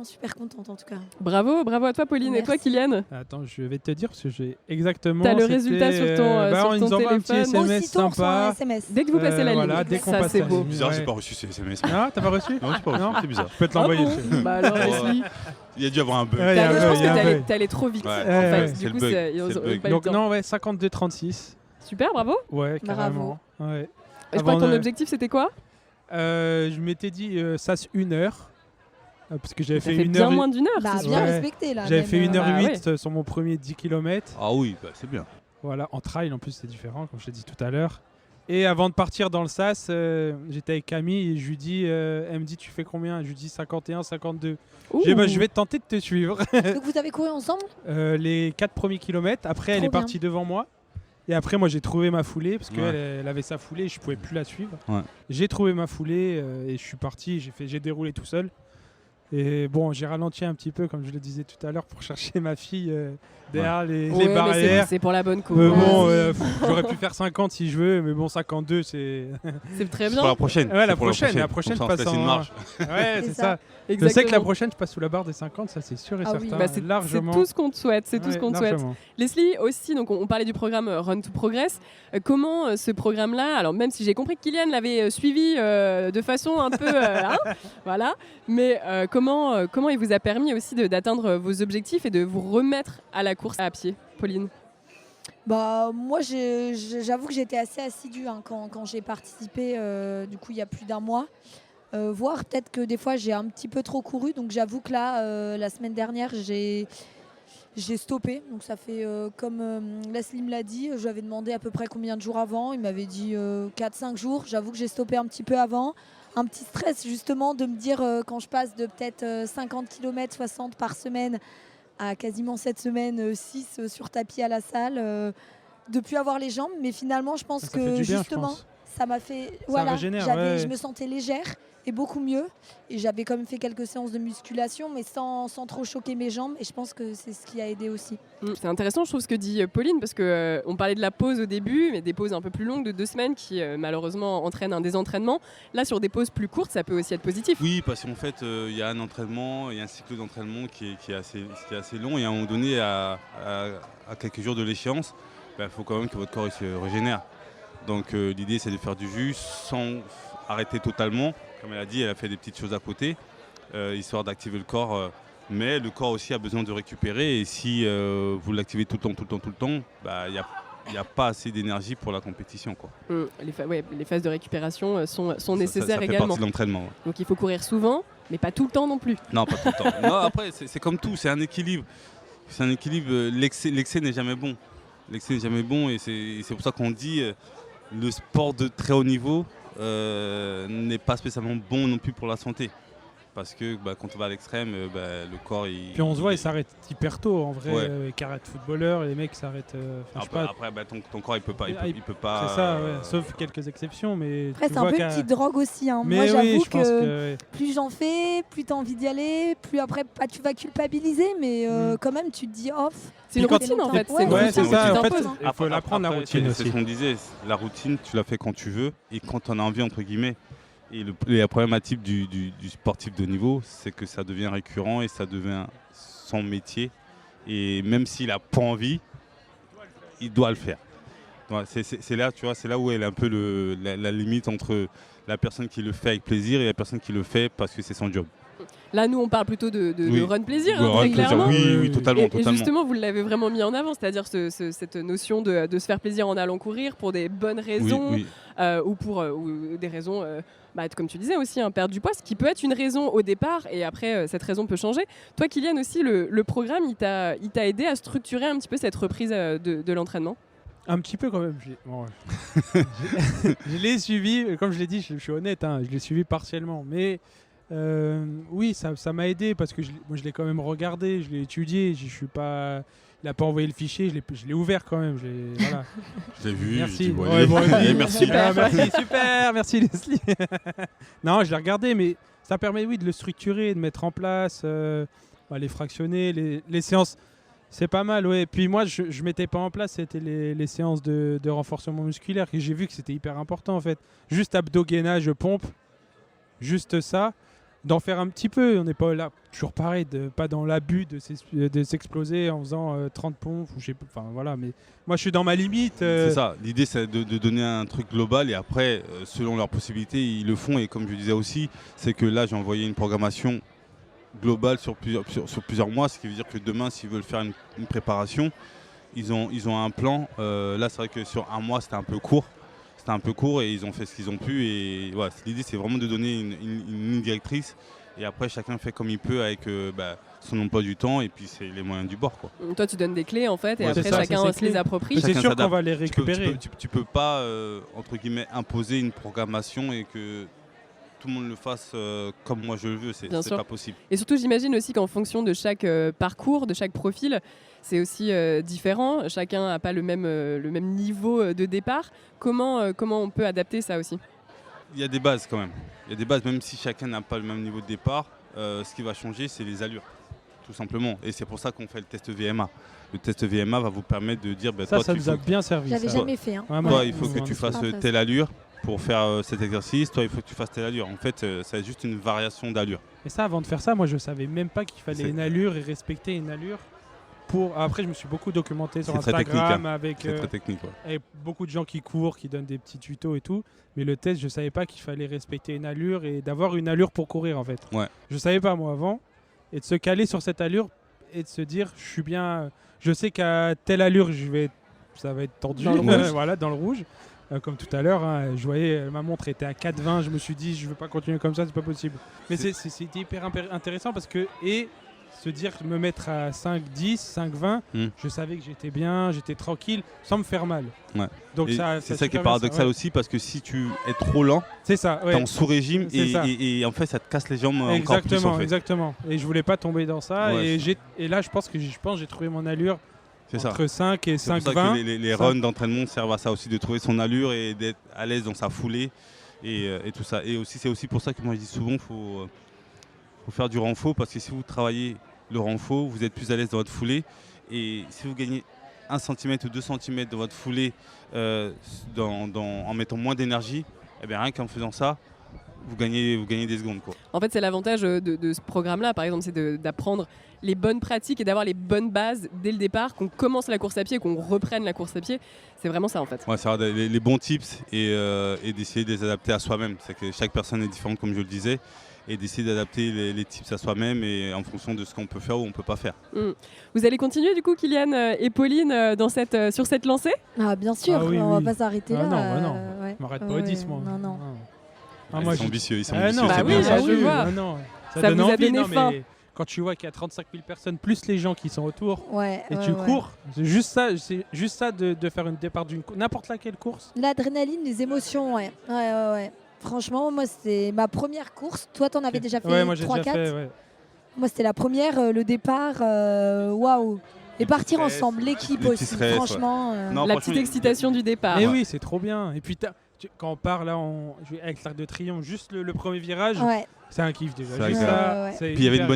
Super contente en tout cas. Bravo à toi Pauline. Merci. Et toi Kylian? Attends, je vais te dire parce que j'ai exactement. T'as le résultat sur ton téléphone. Un petit SMS aussitôt, on reçoit un sympa. SMS. Dès que vous passez la ligne. Voilà, dès qu'on ça passe c'est la beau. ligne. Bizarre, Ouais. j'ai pas reçu ces SMS. Ah, t'as pas reçu? Non, j'ai pas reçu. Non. C'est bizarre. Je peux te l'envoyer. Bah alors Leslie, Il y a dû avoir un bug. Ouais, il y a un je pense bug, il y a un que bug. t'es allé trop vite. Ouais. En fait, C'est du le coup, bug, ils c'est le ont bug. pas eu le Donc temps. non, 52-36. Super, bravo. Ouais, Bravo. carrément. Ouais. Et je crois que ton Avant de- objectif c'était quoi? Je m'étais dit ça c'est 1 heure. Parce que j'avais Ça fait fait 1 bien heure. moins d'1 heure. Bah, c'est bien sûr. Ouais. respecté là. J'avais même, fait 1h08 Bah sur mon premier 10 km. Ah oui, c'est bien. Voilà, en trail en plus c'est différent, comme je t'ai dit tout à l'heure. Et avant de partir dans le SAS, j'étais avec Camille et je lui dis, elle me dit tu fais combien? Je lui dis 51, 52. Ouh. Je dis je vais tenter de te suivre. Donc vous avez couru ensemble? Les 4 premiers kilomètres, après elle Trop est bien. partie devant moi. Et après moi j'ai trouvé ma foulée parce Ouais. qu'elle elle avait sa foulée et je pouvais plus la suivre. Ouais. J'ai trouvé ma foulée et je suis parti, j'ai déroulé tout seul. Et bon, j'ai ralenti un petit peu, comme je le disais tout à l'heure, pour chercher ma fille derrière les Ouais, mais barrières. c'est pour la bonne cause. Mais Ouais. bon, j'aurais pu faire 50 si je veux, mais bon, 52, c'est. C'est très C'est pour bien. la prochaine. Ouais, la C'est pour prochaine, je Comme ça, on passe se laisse une en. marge. Ouais, c'est ça. Je sais que la Exactement. prochaine, je passe sous la barre des 50, ça c'est sûr et Ah oui. certain. Bah, c'est largement. tout ce qu'on te souhaite. C'est tout Ouais, ce qu'on te souhaite. largement. Leslie aussi, donc on parlait du programme Run to Progress. Comment ce programme-là, alors même si j'ai compris que Kylian l'avait suivi de façon un peu, voilà, mais comment il vous a permis aussi d'atteindre vos objectifs et de vous remettre à la course à pied, Pauline? Moi, j'avoue que j'étais assez assidue quand j'ai participé, du coup, il y a plus d'un mois. Voire peut-être que des fois, j'ai un petit peu trop couru. Donc, j'avoue que là, la semaine dernière, j'ai stoppé. Donc, ça fait, comme Leslie me l'a dit, je lui avais demandé à peu près combien de jours avant. Il m'avait dit 4-5 jours. J'avoue que j'ai stoppé un petit peu avant. Un petit stress, justement, de me dire, quand je passe de peut-être 50 km, 60 par semaine, à quasiment cette semaine 6 sur tapis à la salle, de plus avoir les jambes. Mais finalement, je pense Ça fait que du bien, je justement, pense. ça m'a fait. régénère, ouais. Je me sentais légère et beaucoup mieux. Et j'avais quand même fait quelques séances de musculation, mais sans trop choquer mes jambes. Et je pense que c'est ce qui a aidé aussi. C'est intéressant, je trouve, ce que dit Pauline, parce que on parlait de la pause au début, mais des pauses un peu plus longues de 2 semaines qui malheureusement entraînent un désentraînement. Là, sur des pauses plus courtes, ça peut aussi être positif. Oui, parce qu'en fait, il y a un entraînement, il y a un cycle d'entraînement qui est assez long. Et à un moment donné, à quelques jours de l'échéance, il faut quand même que votre corps il se régénère. Donc l'idée, c'est de faire du jus sans arrêter totalement. Comme elle a dit, elle a fait des petites choses à côté, histoire d'activer le corps. Mais le corps aussi a besoin de récupérer. Et si vous l'activez tout le temps, il n'y a pas assez d'énergie pour la compétition, quoi. Les phases de récupération sont nécessaires Ça fait également. partie de l'entraînement. Ouais. Donc il faut courir souvent, mais pas tout le temps non plus. Non, pas tout le temps. Non, après, c'est comme tout, c'est un équilibre. C'est un équilibre. L'excès n'est jamais bon. L'excès n'est jamais bon et c'est pour ça qu'on dit le sport de très haut niveau n'est pas spécialement bon non plus pour la santé. Parce que quand on va à l'extrême, le corps il. Puis on se voit, ils s'arrêtent hyper tôt en vrai. Ouais. Les carrés footballeurs, les mecs s'arrêtent. Je sais pas. Après, ton corps il peut pas. Il peut pas. C'est ça, ouais. Sauf quelques exceptions, mais. Après, tu c'est un vois peu une qu'à- petite drogue aussi. Hein. Mais Moi, oui, j'avoue je pense que que. plus j'en fais, plus tu as envie d'y aller, plus après, pas tu vas culpabiliser, mais quand même, tu te dis off. C'est une Puis quand- routine en fait. Ouais, C'est une Ouais, routine c'est que ça. tu En fait, t'imposes, hein. il faut l'apprendre la Après, routine c'est aussi. ce qu'on disait. La routine, tu la fais quand tu veux et quand tu en as envie, entre guillemets. Et la problématique du sportif de niveau, c'est que ça devient récurrent et ça devient son métier. Et même s'il n'a pas envie, il doit le faire. Ouais, c'est là, tu vois, c'est là où elle est un peu la limite entre la personne qui le fait avec plaisir et la personne qui le fait parce que c'est son job. Là, nous, on parle plutôt de Oui. run plaisir, Ouais, très run plaisir, clairement. oui, totalement, Et justement, vous l'avez vraiment mis en avant, c'est-à-dire cette notion de se faire plaisir en allant courir pour des bonnes raisons Oui. ou pour des raisons, comme tu disais aussi, perdre du poids, ce qui peut être une raison au départ et après, cette raison peut changer. Toi, Kylian, aussi, le programme, il t'a aidé à structurer un petit peu cette reprise de l'entraînement? Un petit peu quand même. Je l'ai suivi, comme je l'ai dit, je suis honnête, je l'ai suivi partiellement. Mais oui, ça m'a aidé parce que moi, je l'ai quand même regardé, je l'ai étudié. Je suis pas, il n'a pas envoyé le fichier, je l'ai ouvert quand même. Voilà. Je l'ai vu, Merci. j'ai dit, bon, Ouais, allez, bon, allez, merci. Merci, super, merci Leslie. Non, je l'ai regardé, mais ça permet de le structurer, de mettre en place, les fractionner, les séances. C'est pas mal, ouais. Puis moi, je mettais pas en place, c'était les séances de renforcement musculaire, et j'ai vu que c'était hyper important en fait. Juste abdos-gainage, pompe, juste ça. D'en faire un petit peu, on n'est pas là, toujours pareil, pas dans l'abus de s'exploser en faisant 30 pompes, ou je sais pas, enfin voilà, mais moi je suis dans ma limite. C'est ça, l'idée c'est de donner un truc global et après, selon leurs possibilités, ils le font. Et comme je disais aussi, c'est que là j'ai envoyé une programmation globale sur plusieurs mois, ce qui veut dire que demain, s'ils veulent faire une préparation, ils ont un plan. Là c'est vrai que sur un mois c'était un peu court. Et ils ont fait ce qu'ils ont pu. Et voilà, l'idée, c'est vraiment de donner une ligne directrice. Et après, chacun fait comme il peut avec son emploi du temps et puis c'est les moyens du bord, quoi. Toi, tu donnes des clés en fait, et Ouais, après c'est ça, chacun c'est se les approprie. C'est Chacun sûr s'adapte. qu'on va les récupérer. Tu peux pas, entre guillemets, imposer une programmation et que tout le monde le fasse comme moi je le veux. C'est pas possible. Et surtout, j'imagine aussi qu'en fonction de chaque parcours, de chaque profil, c'est aussi différent. Chacun n'a pas le même niveau de départ. Comment on peut adapter ça aussi? Il y a des bases quand même. Il y a des bases, même si chacun n'a pas le même niveau de départ. Ce qui va changer, c'est les allures, tout simplement. Et c'est pour ça qu'on fait le test VMA. Le test VMA va vous permettre de dire... ça nous a bien servi. J'avais jamais fait. Toi, il faut que tu fasses telle allure pour faire cet exercice. Toi, il faut que tu fasses telle allure. En fait, c'est juste une variation d'allure. Et ça, avant de faire ça, moi, je savais même pas qu'il fallait une allure et respecter une allure. Après, je me suis beaucoup documenté sur Instagram avec très technique, avec beaucoup de gens qui courent, qui donnent des petits tutos et tout. Mais le test, je savais pas qu'il fallait respecter une allure et d'avoir une allure pour courir en fait. Ouais. Je savais pas moi avant. Et de se caler sur cette allure et de se dire, je suis bien. Je sais qu'à telle allure, ça va être tendu. Dans le rouge. Voilà, dans le rouge. Comme tout à l'heure, je voyais ma montre était à 4,20. Je me suis dit, je veux pas continuer comme ça, c'est pas possible. Mais c'était hyper intéressant parce que se dire me mettre à 5,10, 5,20, je savais que j'étais bien, j'étais tranquille, sans me faire mal. Ouais. Donc c'est ça qui est paradoxal aussi, parce que si tu es trop lent, c'est ça, t'es en sous-régime et en fait ça te casse les jambes encore plus. En fait. Exactement. Et je voulais pas tomber dans ça. Ouais, et là, je pense que j'ai trouvé mon allure entre 5 et 5,20. C'est pour ça que les runs d'entraînement servent à ça aussi, de trouver son allure et d'être à l'aise dans sa foulée et tout ça. Et aussi, c'est aussi pour ça que moi je dis souvent, faut faire du renfort, parce que si vous travaillez le renfort, vous êtes plus à l'aise dans votre foulée. Et si vous gagnez 1 cm ou 2 cm de votre foulée en mettant moins d'énergie, rien qu'en faisant ça, vous gagnez des secondes, quoi. En fait, c'est l'avantage de ce programme-là, par exemple, c'est d'apprendre les bonnes pratiques et d'avoir les bonnes bases dès le départ, qu'on commence la course à pied et qu'on reprenne la course à pied. C'est vraiment ça, en fait. Ouais, c'est les bons tips et d'essayer de les adapter à soi-même. C'est que chaque personne est différente, comme je le disais, et d'essayer d'adapter les tips à soi-même et en fonction de ce qu'on peut faire ou on ne peut pas faire. Vous allez continuer, du coup, Kylian et Pauline, sur cette lancée? Bien sûr, oui, on ne va pas s'arrêter là. Non. Je m'arrête pas au 10, moi. Non. Ils sont ambitieux, je vois. Ça vous a donné faim. Quand tu vois qu'il y a 35 000 personnes, plus les gens qui sont autour, tu cours, c'est juste ça de faire une départ d'une n'importe laquelle course. L'adrénaline, les émotions, ouais. Franchement, moi, c'était ma première course. Toi, t'en avais déjà fait 3-4. Moi, c'était la première, le départ, waouh. Et partir ensemble, l'équipe aussi, franchement. La petite excitation du départ. Mais oui, c'est trop bien. Et puis, quand on part là, avec l'Arc de Triomphe, juste le premier virage, c'est un kiff déjà. Puis il y avait une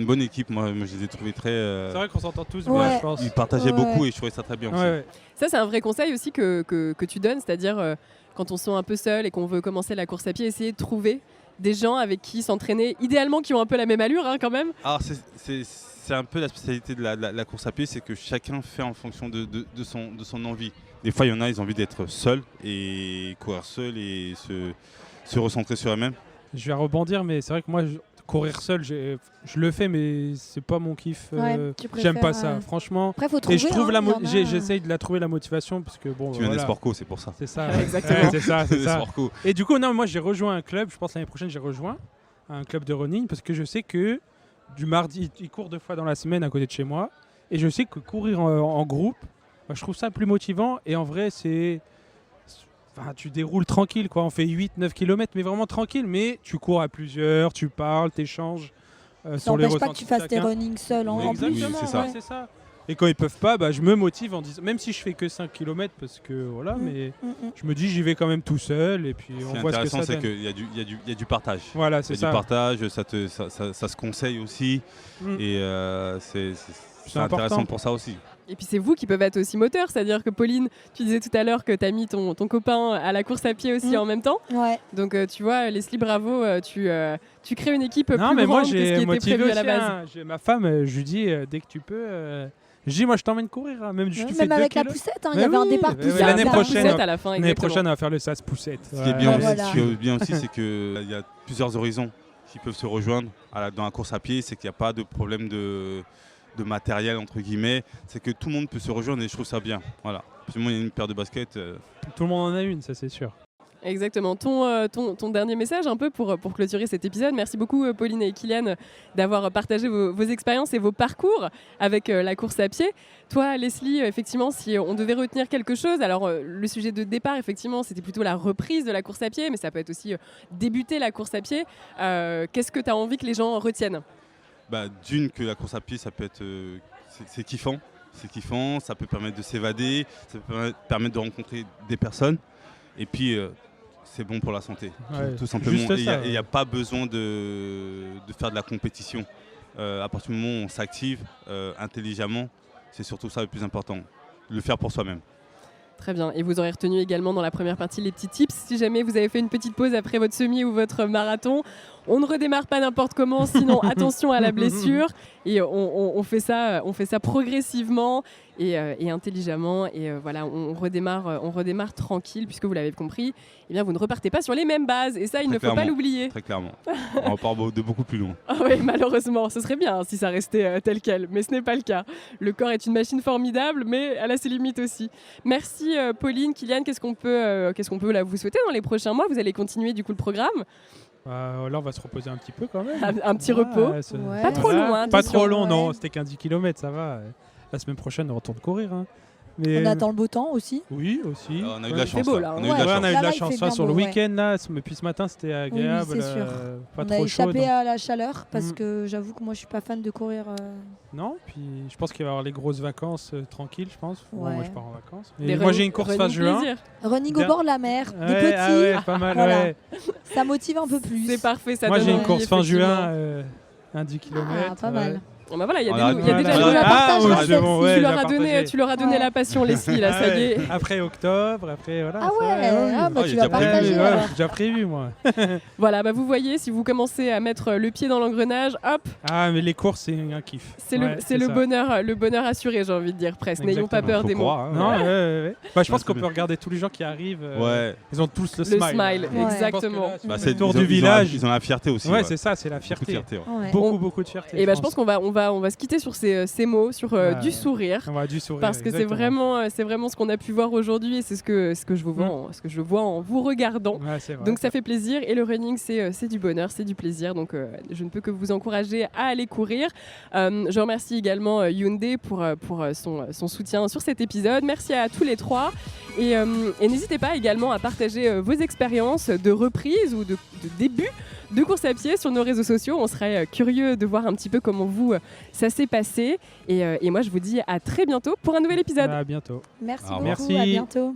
bonne équipe. Moi je les ai trouvés très... C'est vrai qu'on s'entend tous bien, je pense. Ils partageaient beaucoup et je trouvais ça très bien aussi. Ça, c'est un vrai conseil aussi que tu donnes, c'est-à-dire quand on se sent un peu seul et qu'on veut commencer la course à pied, essayer de trouver des gens avec qui s'entraîner, idéalement qui ont un peu la même allure quand même? Alors c'est un peu la spécialité de la course à pied, c'est que chacun fait en fonction de son envie. Des fois, il y en a, ils ont envie d'être seuls et courir seul et se recentrer sur eux-mêmes. Je vais rebondir, mais c'est vrai que moi, courir seul, je le fais, mais c'est pas mon kiff. Tu J'aime pas préfères, ça, franchement. Après, faut trouver. Et je trouve il y en a- j'essaye de la trouver la motivation parce que bon. Tu viens des voilà. sports co, c'est pour ça. C'est ça. Exactement. Ouais, c'est ça. Des sports co. Et du coup, non, moi j'ai rejoint un club. Je pense l'année prochaine, j'ai rejoint un club de running parce que je sais que du mardi, ils courent 2 fois dans la semaine à côté de chez moi. Et je sais que courir en groupe, bah, je trouve ça plus motivant. Et en vrai, enfin, tu déroules tranquille, quoi. On fait 8-9 km, mais vraiment tranquille. Mais tu cours à plusieurs, tu parles, tu échanges. Ça Sur les n'empêche pas que ressentis tu de fasses tes chacun. running seul en plus. Exactement, c'est ça. Ouais, c'est ça. Et quand ils peuvent pas, bah, je me motive en disant, même si je fais que 5 km, parce que voilà, mais je me dis j'y vais quand même tout seul et puis Ce on qui est voit ce que intéressant, ça c'est donne. qu'il y a du partage. Voilà, Il c'est y a ça. du partage, ça se conseille aussi. Mm. Et c'est important. intéressant pour ça aussi. Et puis c'est vous qui peuvent être aussi moteur, c'est-à-dire que Pauline, tu disais tout à l'heure que tu as mis ton copain à la course à pied aussi en même temps. Ouais. Donc tu vois, Leslie, bravo, tu crées une équipe Non, plus mais moi grande que ce qui j'ai était motivé prévu à aussi. la base. J'ai ma femme, je lui dis dès que tu peux. Je dis moi je t'emmène courir, hein. Même, tu fais Même 2 avec la kilos. poussette, il y Mais avait un oui, départ mais poussette. oui, l'année Il y a un prochaine, poussette à la fin, L'année exactement. prochaine on va faire le SAS poussette. Ce qui est bien, Voilà. ce qui est bien aussi, c'est qu'il y a plusieurs horizons qui peuvent se rejoindre dans la course à pied. C'est qu'il n'y a pas de problème de matériel, entre guillemets. C'est que tout le monde peut se rejoindre et je trouve ça bien. Voilà. Tout le monde a une paire de baskets. Tout le monde en a une, ça c'est sûr. Exactement. Ton dernier message un peu pour clôturer cet épisode. Merci beaucoup Pauline et Kylian d'avoir partagé vos expériences et vos parcours avec la course à pied. Toi Leslie, effectivement, si on devait retenir quelque chose, alors le sujet de départ, effectivement, c'était plutôt la reprise de la course à pied, mais ça peut être aussi débuter la course à pied. Qu'est-ce que tu as envie que les gens retiennent ? D'une, que la course à pied, ça peut être c'est kiffant. C'est kiffant, ça peut permettre de s'évader, ça peut permettre de rencontrer des personnes. Et puis, c'est bon pour la santé, Ouais, tout simplement. juste Et ça, il n'y a pas besoin de faire de la compétition. À partir du moment où on s'active intelligemment, c'est surtout ça le plus important. Le faire pour soi-même. Très bien. Et vous aurez retenu également dans la première partie les petits tips. Si jamais vous avez fait une petite pause après votre semi ou votre marathon, on ne redémarre pas n'importe comment, sinon attention à la blessure. Et on fait ça progressivement et intelligemment. Et voilà, on redémarre tranquille, puisque vous l'avez compris, eh bien, vous ne repartez pas sur les mêmes bases. Et ça, il Très ne faut pas clairement. l'oublier. Très clairement. On part de beaucoup plus loin. Ah oui, malheureusement, ce serait bien si ça restait tel quel, mais ce n'est pas le cas. Le corps est une machine formidable, mais elle a ses limites aussi. Merci Pauline, Kylian, qu'est-ce qu'on peut là, vous souhaiter dans les prochains mois ? Vous allez continuer du coup le programme ? Là on va se reposer un petit peu quand même. Un petit repos. Ouais. Pas trop long, hein, Pas attention. trop long, non, Ouais. c'était qu'un 10 km, ça va. La semaine prochaine on retourne courir. Hein. Mais, On attend le beau temps aussi. Oui, aussi. On a eu de Ouais. la chance. beau, là. là. On a eu de Ouais, la Ouais, chance. on a eu de Là, la il fait chance bien sur le beau, ouais. week-end là, depuis ce matin c'était agréable, c'est sûr. pas On trop a chaud. échappé donc- à la chaleur parce Mm. que j'avoue que moi je suis pas fan de courir. Non, puis je pense qu'il va y avoir les grosses vacances tranquilles, je pense. Bon, Ouais. moi je pars en vacances. Des Et moi j'ai une course running fin juin. plaisir. Running au Bien. bord de la mer, des Ouais, petits, ah ouais, pas mal, Voilà. ouais. ça motive un peu plus. C'est parfait, ça Moi donne j'ai une envie, course fin effectivement. juin, un 10 km. Ah, pas mal. Ah bah voilà, il y a, Voilà, il y a déjà voilà. tu la partages, ouais, hein, c'est celle-ci. bon, ouais, tu, je leur la as donné, partageais. tu leur as donné Ouais. la passion, Leslie, là, Ah ça y ouais. est. Après octobre, après voilà. Ah c'est ouais, vrai, ah bah Oh, il tu y a vas déjà partager. Ouais, alors. j'ai déjà prévu moi. Voilà, bah vous voyez, si vous commencez à mettre le pied dans l'engrenage, hop, Ah mais les courses c'est un kiff. c'est Ouais, le ça. bonheur assuré, j'ai envie de dire presque. N'ayons pas Exactement. peur Faut des mots. croire, hein. Non, ouais. Bah, je pense c'est qu'on bien. peut regarder tous les gens qui arrivent. Ouais. Ils ont tous le Le smile. smile, Ouais. exactement. C'est tour ils du ont- ils ont la- village. Ils ont la fierté aussi. Ouais, c'est ça, c'est la Beaucoup de fierté. fierté. Ouais. Ouais. Beaucoup de fierté. Et bah je pense qu'on va se quitter sur ces mots, sur du sourire. On va du sourire. Parce que c'est vraiment ce qu'on a pu voir aujourd'hui et c'est ce que je vois en vous regardant. Ouais, c'est vrai. Donc ça fait plaisir et le running c'est du bonheur, c'est du plaisir. Donc je ne peux que vous encourager à aller courir. Je remercie également Hyundai pour son soutien sur cet épisode. Merci à tous les trois et n'hésitez pas également à partager vos expériences de reprise ou de début de course à pied sur nos réseaux sociaux. On serait curieux de voir un petit peu comment ça s'est passé et moi je vous dis à très bientôt pour un nouvel épisode. À bientôt. Merci Au beaucoup, revoir. à bientôt.